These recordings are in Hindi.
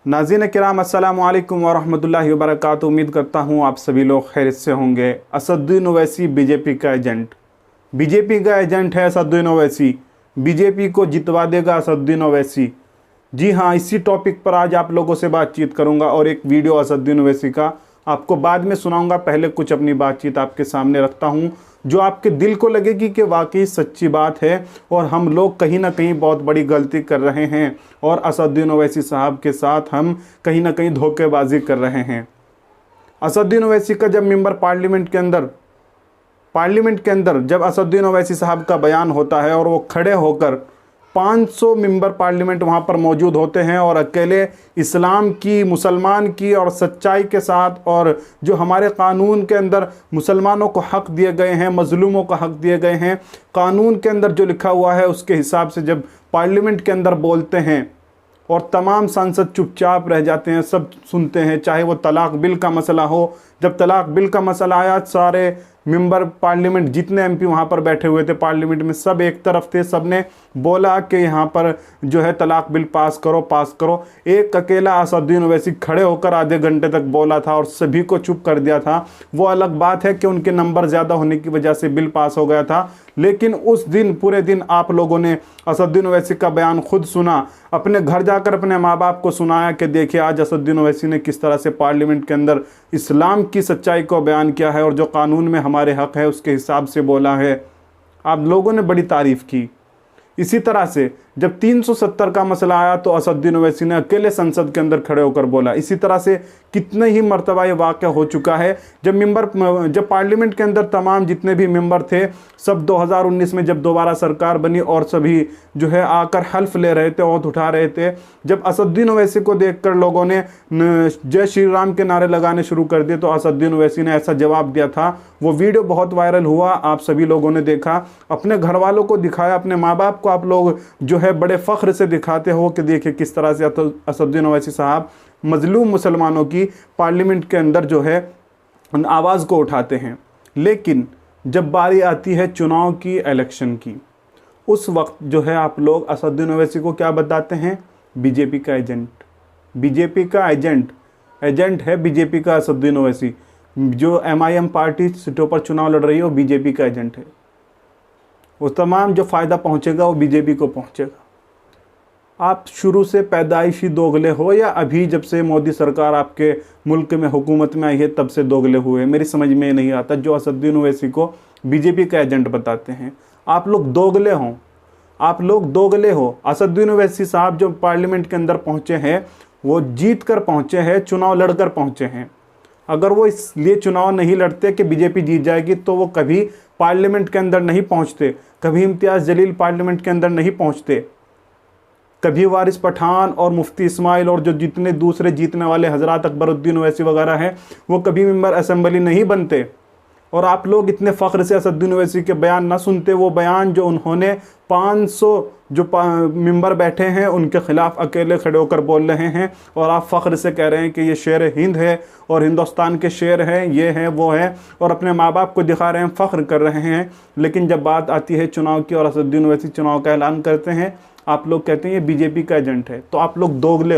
नाज़रीन किराम अस्सलामु अलैकुम वरहमतुल्लाहि वबरकातुहू। उम्मीद करता हूँ आप सभी लोग खैरियत से होंगे। असदुद्दीन ओवैसी बीजेपी का एजेंट है। असदुद्दीन ओवैसी बीजेपी को जितवा देगा। असदुद्दीन ओवैसी, जी हाँ, इसी टॉपिक पर आज आप लोगों से बातचीत करूंगा और एक वीडियो असदुद्दीन ओवैसी का आपको बाद में सुनाऊंगा। पहले कुछ अपनी बातचीत आपके सामने रखता हूं जो आपके दिल को लगेगी कि वाकई सच्ची बात है और हम लोग कहीं ना कहीं बहुत बड़ी गलती कर रहे हैं और असदुद्दीन ओवैसी साहब के साथ हम कहीं ना कहीं धोखेबाजी कर रहे हैं। असदुद्दीन ओवैसी का जब मेंबर पार्लियामेंट के अंदर जब असदुद्दीन ओवैसी साहब का बयान होता है और वो खड़े होकर 500 मेंबर पार्लियामेंट वहाँ पर मौजूद होते हैं और अकेले इस्लाम की, मुसलमान की और सच्चाई के साथ और जो हमारे कानून के अंदर मुसलमानों को हक़ दिए गए हैं, मज़लूमों को हक़ दिए गए हैं, कानून के अंदर जो लिखा हुआ है उसके हिसाब से जब पार्लियामेंट के अंदर बोलते हैं और तमाम सांसद चुपचाप रह जाते हैं, सब सुनते हैं। चाहे वो तलाक बिल का मसला हो, जब तलाक बिल का मसला आया सारे मेंबर पार्लियामेंट जितने एमपी वहाँ पर बैठे हुए थे पार्लियामेंट में सब एक तरफ थे, सब ने बोला कि यहाँ पर जो है तलाक बिल पास करो। एक अकेला असदुद्दीन ओवैसी खड़े होकर आधे घंटे तक बोला था और सभी को चुप कर दिया था। वो अलग बात है कि उनके नंबर ज़्यादा होने की वजह से बिल पास हो गया था, लेकिन उस दिन पूरे दिन आप लोगों ने असदुद्दीन ओवैसी का बयान खुद सुना, अपने घर जाकर अपने माँ बाप को सुनाया कि देखिए आज असदुद्दीन ओवैसी ने किस तरह से पार्लियामेंट के अंदर इस्लाम की सच्चाई को बयान किया है और जो कानून में हमारे हक़ है उसके हिसाब से बोला है। आप लोगों ने बड़ी तारीफ़ की। इसी तरह से जब 370 का मसला आया तो असदुद्दीन ओवैसी ने अकेले संसद के अंदर खड़े होकर बोला। इसी तरह से कितने ही मरतबा ये वाक़या हो चुका है। जब पार्लियामेंट के अंदर तमाम जितने भी मेंबर थे सब 2019 में जब दोबारा सरकार बनी और सभी जो है आकर हल्फ ले रहे थे, ओथ उठा रहे थे, जब असदुद्दीन ओवैसी को देखकर लोगों ने जय श्री राम के नारे लगाने शुरू कर दिए तो असदुद्दीन ओवैसी ने ऐसा जवाब दिया था। वो वीडियो बहुत वायरल हुआ, आप सभी लोगों ने देखा, अपने घर वालों को दिखाया, अपने माँ बाप को आप लोग जो है बड़े फ़ख्र से दिखाते हो कि देखिए किस तरह से असदुद्दीन ओवैसी साहब मजलूम मुसलमानों की पार्लियामेंट के अंदर जो है आवाज़ को उठाते हैं। लेकिन जब बारी आती है चुनाव की, इलेक्शन की, उस वक्त जो है आप लोग असदुद्दीन ओवैसी को क्या बताते हैं? बीजेपी का एजेंट है बीजेपी का असदुद्दीन ओवैसी। जो MIM पार्टी सीटों पर चुनाव लड़ रही है वो बीजेपी का एजेंट है। वो तमाम जो फ़ायदा पहुंचेगा वो बीजेपी को पहुंचेगा। आप शुरू से पैदाइशी दोगले हो या अभी जब से मोदी सरकार आपके मुल्क में हुकूमत में आई है तब से दोगले हुए? मेरी समझ में नहीं आता जो असदुद्दीन ओवैसी को बीजेपी का एजेंट बताते हैं। आप लोग दोगले हो। असदुद्दीन ओवैसी साहब जो पार्लियामेंट के अंदर पहुँचे हैं वो जीत कर पहुँचे हैं, चुनाव लड़कर पहुँचे हैं। अगर वो इसलिए चुनाव नहीं लड़ते कि बीजेपी जीत जाएगी तो वो कभी पार्लियामेंट के अंदर नहीं पहुंचते, कभी इम्तियाज़ जलील पार्लियामेंट के अंदर नहीं पहुंचते, कभी वारिस पठान और मुफ्ती इस्माइल और जो जितने दूसरे जीतने वाले हज़रात अकबरुद्दीन ओवैसी वगैरह हैं वो कभी मेंबर असेंबली नहीं बनते। और आप लोग इतने फ़ख्र से असदुद्दीन ओवैसी के बयान ना सुनते, वो बयान जो उन्होंने 500 जो मेंबर बैठे हैं उनके ख़िलाफ़ अकेले खड़े होकर बोल रहे हैं और आप फ़ख्र से कह रहे हैं कि ये शेर हिंद है और हिंदुस्तान के शेर हैं, ये है वो है, और अपने माँ बाप को दिखा रहे हैं, फ़ख्र कर रहे हैं। लेकिन जब बात आती है चुनाव की और असदुद्दीन ओवैसी चुनाव का ऐलान करते हैं, आप लोग कहते हैं ये बीजेपी का एजेंट है। तो आप लोग दोगले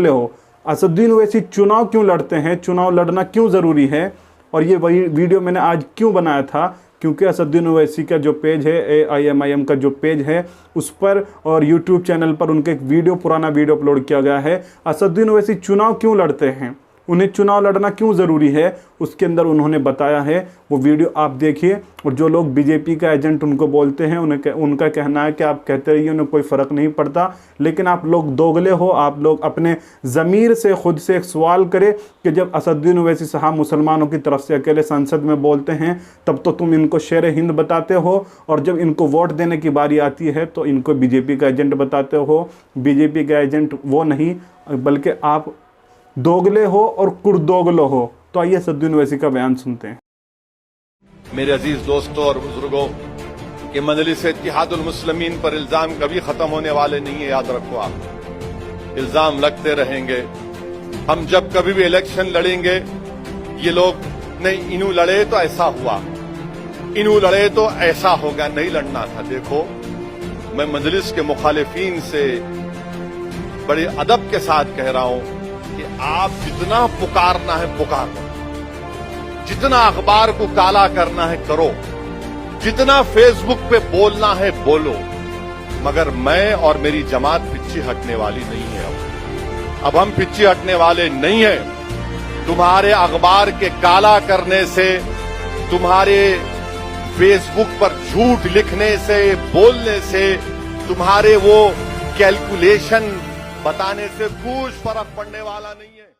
हो। असदुद्दीन ओवैसी चुनाव क्यों लड़ते हैं, चुनाव लड़ना क्यों ज़रूरी है, और ये वही वीडियो मैंने आज क्यों बनाया था क्योंकि असदुद्दीन ओवैसी का जो पेज है, AIMIM का जो पेज है उस पर और YouTube चैनल पर उनका एक पुराना वीडियो अपलोड किया गया है। असदुद्दीन ओवैसी चुनाव क्यों लड़ते हैं, उन्हें चुनाव लड़ना क्यों ज़रूरी है, उसके अंदर उन्होंने बताया है। वो वीडियो आप देखिए। और जो लोग बीजेपी का एजेंट उनको बोलते हैं उनका कहना है कि आप कहते रहिए, उन्हें कोई फ़र्क नहीं पड़ता, लेकिन आप लोग दोगले हो। आप लोग अपने ज़मीर से खुद से एक सवाल करें कि जब असदुद्दीन ओवैसी साहब मुसलमानों की तरफ से अकेले संसद में बोलते हैं तब तो तुम इनको शेर हिंद बताते हो, और जब इनको वोट देने की बारी आती है तो इनको बीजेपी का एजेंट बताते हो। बीजेपी का एजेंट वो नहीं बल्कि आप दोगले हो और कुर्दोगलो हो। तो आइए असदुद्दीन ओवैसी का बयान सुनते हैं। मेरे अजीज दोस्तों और बुजुर्गों, कि मजलिस इत्तिहादुल मुस्लिमीन पर इल्जाम कभी खत्म होने वाले नहीं है, याद रखो आप। इल्जाम लगते रहेंगे। हम जब कभी भी इलेक्शन लड़ेंगे ये लोग नहीं इनू लड़े तो ऐसा हुआ, इनू लड़े तो ऐसा होगा, नहीं लड़ना था। देखो मैं मजलिस के मुखालिफिन से बड़े अदब के साथ कह रहा हूं कि आप जितना पुकारना है पुकारो, जितना अखबार को काला करना है करो, जितना फेसबुक पे बोलना है बोलो, मगर मैं और मेरी जमात पीछे हटने वाली नहीं है। अब हम पीछे हटने वाले नहीं हैं। तुम्हारे अखबार के काला करने से, तुम्हारे फेसबुक पर झूठ लिखने से, बोलने से, तुम्हारे वो कैलकुलेशन बताने से कुछ फर्क पड़ने वाला नहीं है।